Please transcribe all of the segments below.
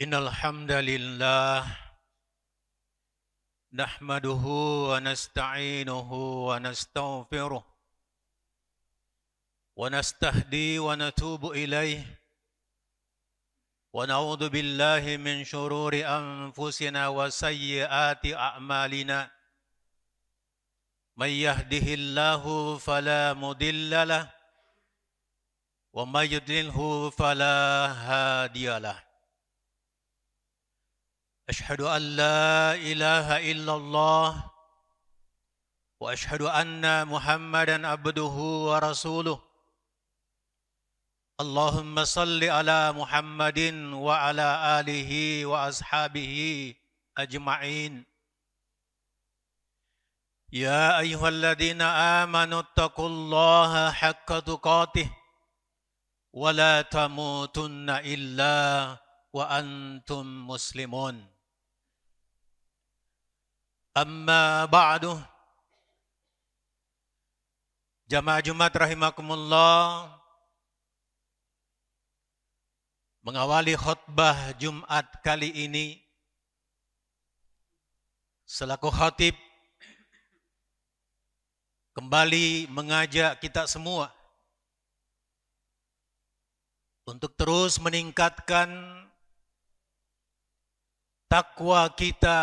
Innal hamdalillah nahmaduhu wa nasta'inuhu wa nastaghfiruh wa nastahdi wa natubu ilaih wa na'udzu billahi min shururi anfusina wa sayyiati a'malina may yahdihillahu fala mudilla lahu wa may yudlilhu fala hadiyalah. Ashhadu an la ilaha illallah wa ashhadu anna Muhammadan abduhu wa rasuluh. Allahumma salli ala Muhammadin wa ala alihi wa ashabihi ajma'in. Ya ayyuhalladzina amanu taqullaha haqqa tuqatih wa la tamutunna illa wa antum muslimun. Amma ba'du. Jamaah Jumat rahimakumullah. Mengawali khutbah Jumat kali ini, selaku khatib kembali mengajak kita semua untuk terus meningkatkan takwa kita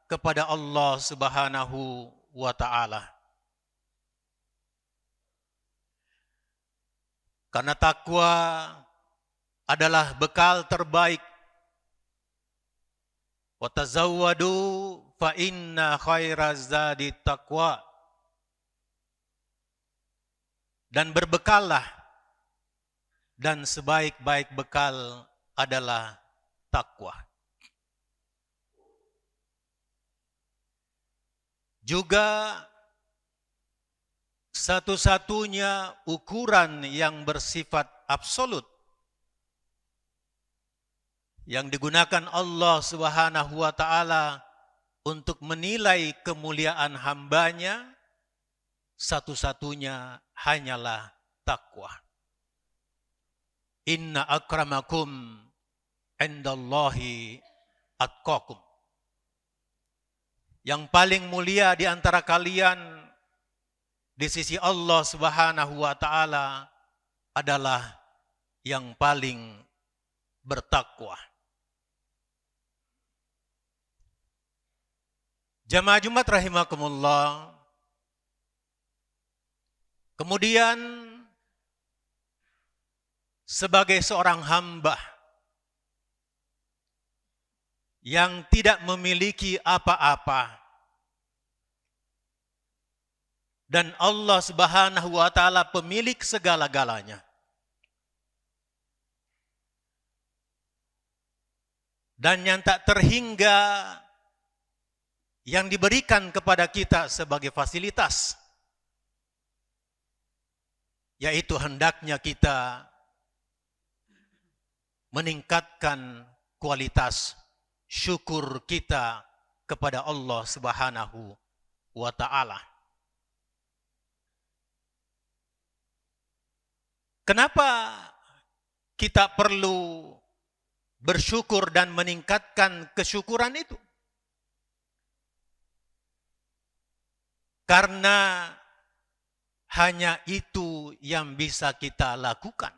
kepada Allah Subhanahu wa ta'ala. Karena takwa adalah bekal terbaik. Wa tazawwadu fa inna khairaz zadi taqwa. Dan berbekallah, dan sebaik-baik bekal adalah takwa. Juga satu-satunya ukuran yang bersifat absolut yang digunakan Allah Subhanahu wa ta'ala untuk menilai kemuliaan hambanya, satu-satunya hanyalah takwa. Inna akramakum indallahi atqakum. Yang paling mulia di antara kalian di sisi Allah Subhanahu wa ta'ala adalah yang paling bertakwa. Jamaah Jumat rahimakumullah. Kemudian sebagai seorang hamba yang tidak memiliki apa-apa dan Allah Subhanahu wa ta'ala pemilik segala-galanya, dan yang tak terhingga yang diberikan kepada kita sebagai fasilitas, yaitu hendaknya kita meningkatkan kualitas syukur kita kepada Allah Subhanahu wa ta'ala. Kenapa kita perlu bersyukur dan meningkatkan kesyukuran itu? Karena hanya itu yang bisa kita lakukan.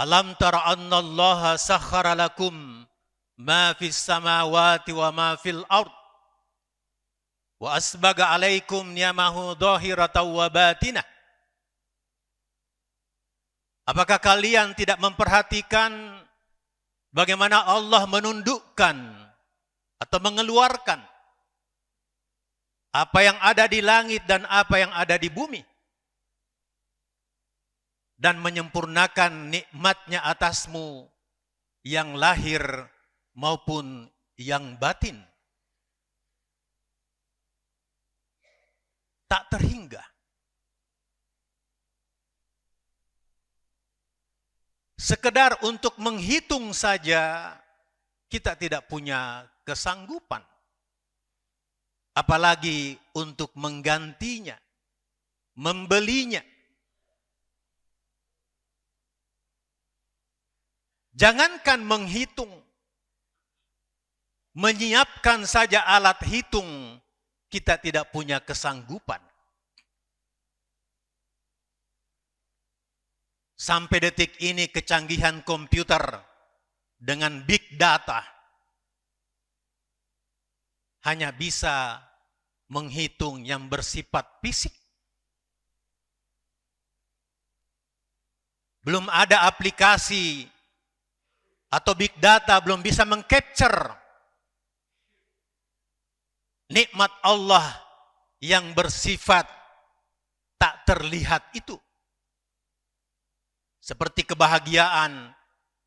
Alam tara anna Allah sakhara lakum ma fis samawati wa ma fil ard wa asbaga alaikum ni'amahu dhahiratan wa batinah. Apakah kalian tidak memperhatikan bagaimana Allah menundukkan atau mengeluarkan apa yang ada di langit dan apa yang ada di bumi, dan menyempurnakan nikmatnya atasmu yang lahir maupun yang batin? Tak terhingga. Sekedar untuk menghitung saja kita tidak punya kesanggupan, apalagi untuk menggantinya, membelinya. Jangankan menghitung, menyiapkan saja alat hitung, kita tidak punya kesanggupan. Sampai detik ini kecanggihan komputer dengan big data hanya bisa menghitung yang bersifat fisik. Belum ada aplikasi atau big data belum bisa mengcapture nikmat Allah yang bersifat tak terlihat itu. Seperti kebahagiaan,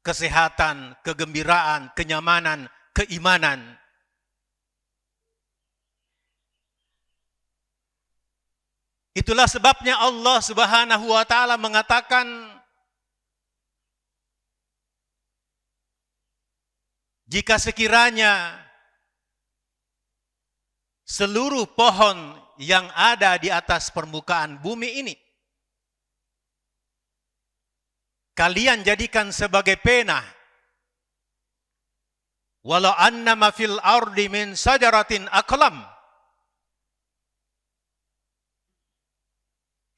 kesehatan, kegembiraan, kenyamanan, keimanan. Itulah sebabnya Allah Subhanahu wa taala mengatakan, jika sekiranya seluruh pohon yang ada di atas permukaan bumi ini kalian jadikan sebagai pena, walau annama fil ardi min sajaratin aqlam.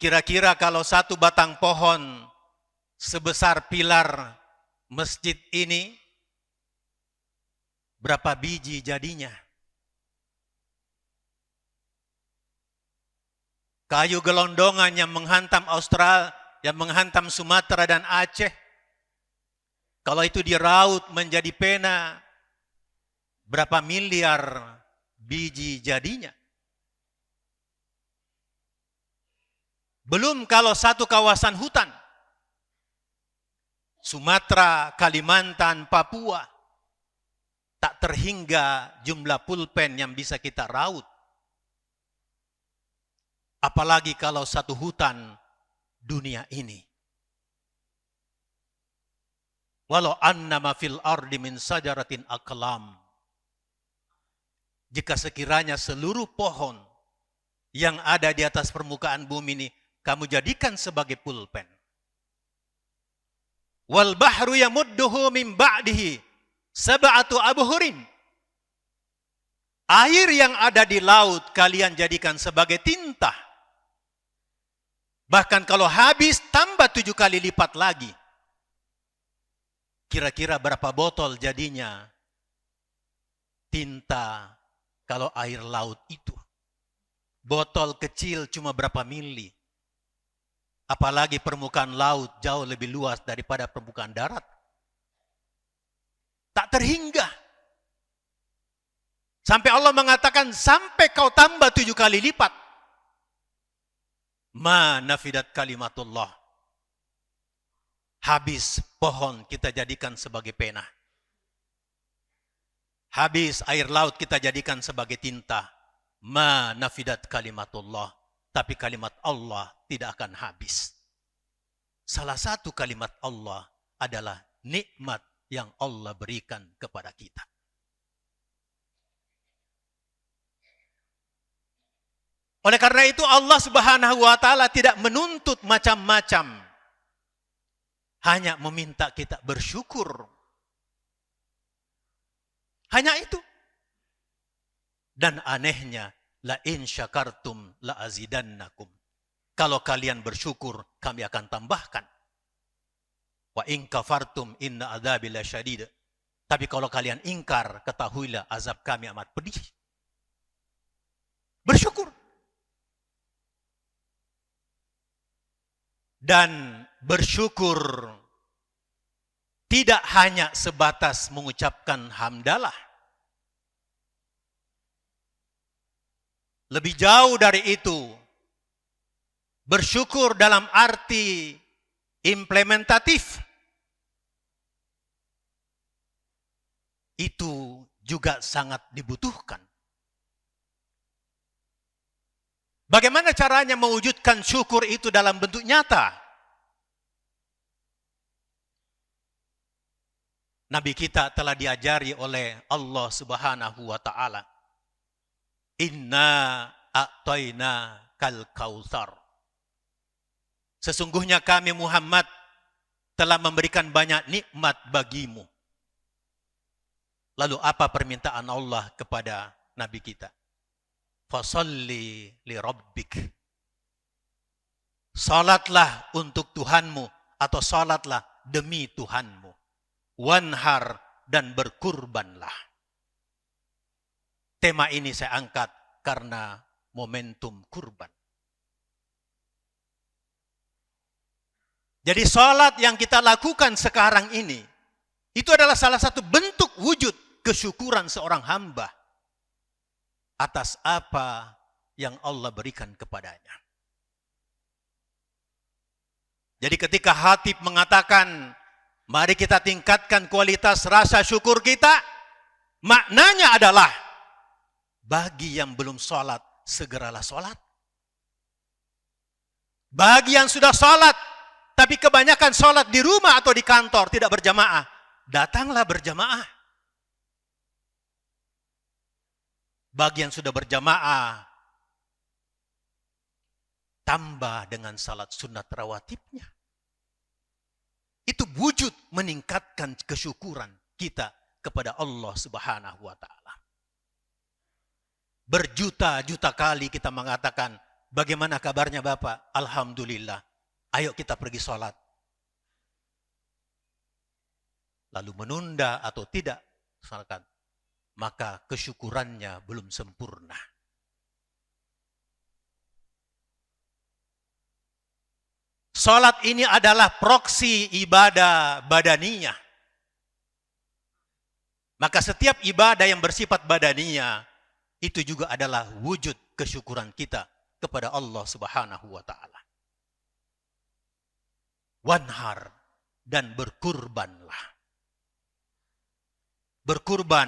Kira-kira kalau satu batang pohon sebesar pilar masjid ini, berapa biji jadinya? Kayu gelondongan yang menghantam Australia, yang menghantam Sumatera dan Aceh, kalau itu diraut menjadi pena, berapa miliar biji jadinya? Belum kalau satu kawasan hutan, Sumatera, Kalimantan, Papua, tak terhingga jumlah pulpen yang bisa kita raut. Apalagi kalau satu hutan dunia ini. Walau annama fil ardi min sajaratin aqlam. Jika sekiranya seluruh pohon yang ada di atas permukaan bumi ini kamu jadikan sebagai pulpen. Wal bahru yamudduhu min ba'dihi sab'atu abhurin. Air yang ada di laut kalian jadikan sebagai tinta. Bahkan kalau habis tambah 7 kali lipat lagi. Kira-kira berapa botol jadinya tinta kalau air laut itu? Botol kecil cuma berapa mili. Apalagi permukaan laut jauh lebih luas daripada permukaan darat. Tak terhingga. Sampai Allah mengatakan sampai kau tambah 7 kali lipat. Ma nafidat kalimatullah. Habis pohon kita jadikan sebagai pena. Habis air laut kita jadikan sebagai tinta. Ma nafidat kalimatullah. Tapi kalimat Allah tidak akan habis. Salah satu kalimat Allah adalah nikmat yang Allah berikan kepada kita. Oleh karena itu Allah Subhanahu wa taala tidak menuntut macam-macam. Hanya meminta kita bersyukur. Hanya itu. Dan anehnya, la in syakartum la azidannakum. Kalau kalian bersyukur, kami akan tambahkan. Wa in kafartum inna adzabi lasyadid. Tapi kalau kalian ingkar, ketahuilah azab kami amat pedih. Bersyukur. Dan bersyukur tidak hanya sebatas mengucapkan hamdalah. Lebih jauh dari itu, bersyukur dalam arti implementatif. Itu juga sangat dibutuhkan. Bagaimana caranya mewujudkan syukur itu dalam bentuk nyata? Nabi kita telah diajari oleh Allah Subhanahu wa taala. Inna a'tayna kal kautsar. Sesungguhnya kami Muhammad telah memberikan banyak nikmat bagimu. Lalu apa permintaan Allah kepada Nabi kita? Fasalli li rabbik. Salatlah untuk Tuhanmu atau salatlah demi Tuhanmu. Wanhar, dan berkurbanlah. Tema ini saya angkat karena momentum kurban. Jadi salat yang kita lakukan sekarang ini, itu adalah salah satu bentuk wujud kesyukuran seorang hamba atas apa yang Allah berikan kepadanya. Jadi ketika Khatib mengatakan, mari kita tingkatkan kualitas rasa syukur kita, maknanya adalah, bagi yang belum sholat, segeralah sholat. Bagi yang sudah sholat, tapi kebanyakan sholat di rumah atau di kantor, tidak berjamaah, datanglah berjamaah. Bagi yang sudah berjamaah, tambah dengan salat sunat rawatibnya. Itu wujud meningkatkan kesyukuran kita kepada Allah Subhanahu wa Ta'ala. Berjuta-juta kali kita mengatakan, bagaimana kabarnya Bapak? Alhamdulillah. Ayo kita pergi sholat. Lalu menunda atau tidak, misalkan, maka kesyukurannya belum sempurna. Salat ini adalah proksi ibadah badaniyah. Maka setiap ibadah yang bersifat badaniyah itu juga adalah wujud kesyukuran kita kepada Allah Subhanahu wa Ta'ala. Wanhar, dan berkurbanlah. Berkurban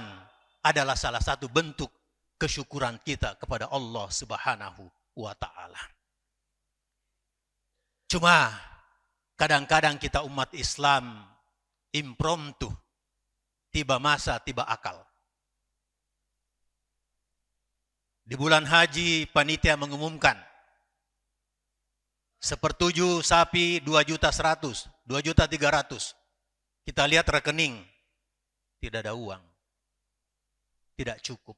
adalah salah satu bentuk kesyukuran kita kepada Allah Subhanahu wa Ta'ala. Cuma kadang-kadang kita umat Islam impromptu, tiba masa, tiba akal. Di bulan haji panitia mengumumkan sepertujuh sapi 2.100.000, 2.300.000. Kita lihat rekening, tidak ada uang. Tidak cukup.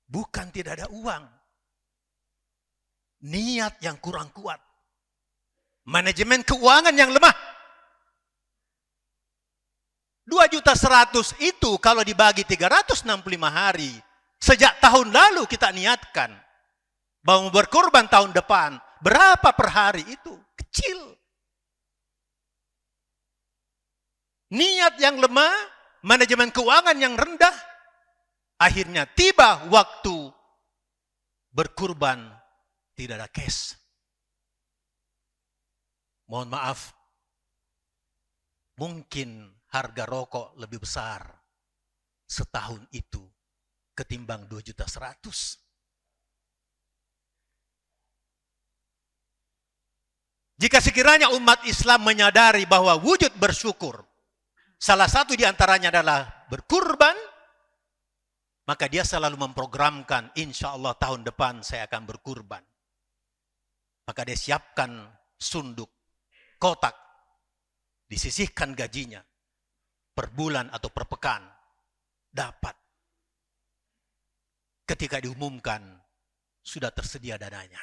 Bukan tidak ada uang. Niat yang kurang kuat. Manajemen keuangan yang lemah. 2.100.000 itu kalau dibagi 365 hari, sejak tahun lalu kita niatkan bahwa berkorban tahun depan, berapa per hari itu? Kecil. Niat yang lemah, manajemen keuangan yang rendah, akhirnya tiba waktu berkurban, tidak ada cash. Mohon maaf, mungkin harga rokok lebih besar setahun itu ketimbang 2.100.000. Jika sekiranya umat Islam menyadari bahwa wujud bersyukur, salah satu di antaranya adalah berkurban, maka dia selalu memprogramkan, insya Allah tahun depan saya akan berkurban. Maka dia siapkan sunduk, kotak, disisihkan gajinya, per bulan atau per pekan, dapat. Ketika diumumkan, sudah tersedia dananya.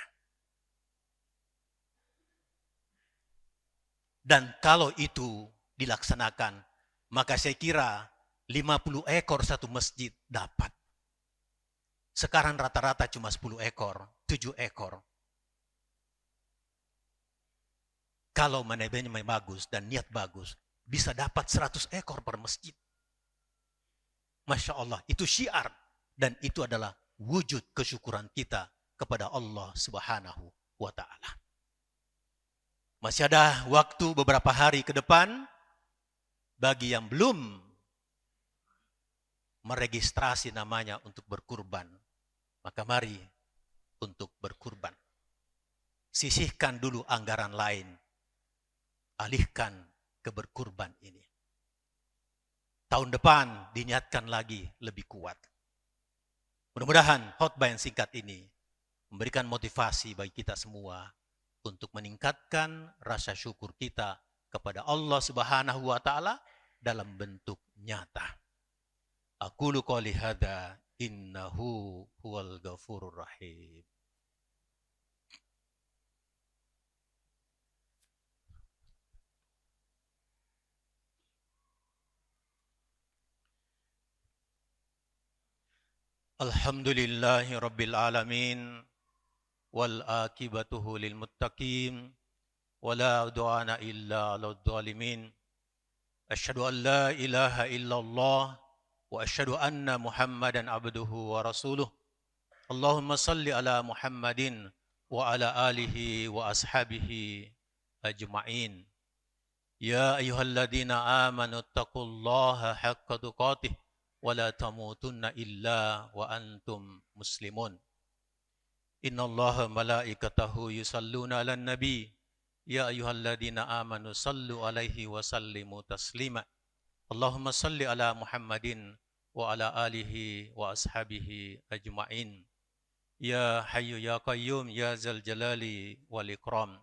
Dan kalau itu dilaksanakan, maka saya kira 50 ekor satu masjid dapat. Sekarang rata-rata cuma 10 ekor, 7 ekor. Kalau manajemen bagus dan niat bagus, bisa dapat 100 ekor per masjid. Masya Allah, itu syiar. Dan itu adalah wujud kesyukuran kita kepada Allah Subhanahu wa Ta'ala. Masih ada waktu beberapa hari ke depan, bagi yang belum meregistrasi namanya untuk berkurban, maka mari untuk berkurban. Sisihkan dulu anggaran lain, alihkan ke berkurban ini. Tahun depan diniatkan lagi lebih kuat. Mudah-mudahan khotbah yang singkat ini memberikan motivasi bagi kita semua untuk meningkatkan rasa syukur kita kepada Allah Subhanahu wa taala dalam bentuk nyata. Aqulu qouli hadza innahu huwal ghafurur rahim. Alhamdulillahi rabbil alamin wal akibatuhu lil muttaqin wala udwana illa 'alal zalimin. Asyhadu an la ilaha illallah wa asyhadu anna Muhammadan abduhu wa rasuluh. Allahumma salli ala Muhammadin wa ala alihi wa ashabihi ajma'in. Ya ayyuhalladzina amanu taqullaha haqqa tuqatih wa la tamutunna illa wa antum muslimun. Innallaha malaikatahu yusalluna 'alan nabi. Ya ayyuhalladzina amanu sallu 'alaihi wa sallimu taslima. Allahumma salli ala Muhammadin wa ala alihi wa ashabihi ajma'in. Ya hayyu ya qayyum ya zal jalali wal ikram.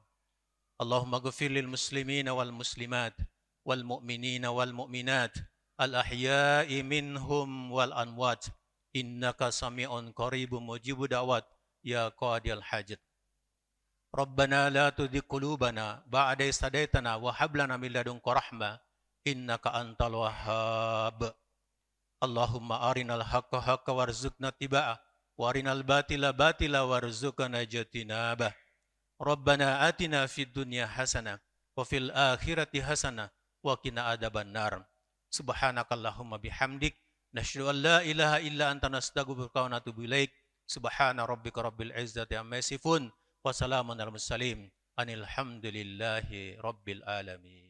Allahumma ghfir lil muslimina wal muslimat wal mu'minina wal mu'minat al ahya'i minhum wal amwat innaka sami'un qaribun mujibud da'wat ya qadiyal hajat. Rabbana la tuzigh qulubana ba'da idh hadaytana wa hab lana min ladunka rahmah innaka antal wahhab. Allahumma arinal haqqa haqqa warzuqna tiba'ah wa arinal batila batila warzuqna ijtinabah. Rabbana atina fid dunya hasanah wa fil akhirati hasanah wa qina adzabannar. Subhanakallahumma bihamdik nasyhadu an la ilaha illa anta nastaghfiruka wa natubu ilaik. Subhana rabbika rabbil izzati amma yasifun wa salamun alal mursalin. Anil hamdulillahi rabbil alamin.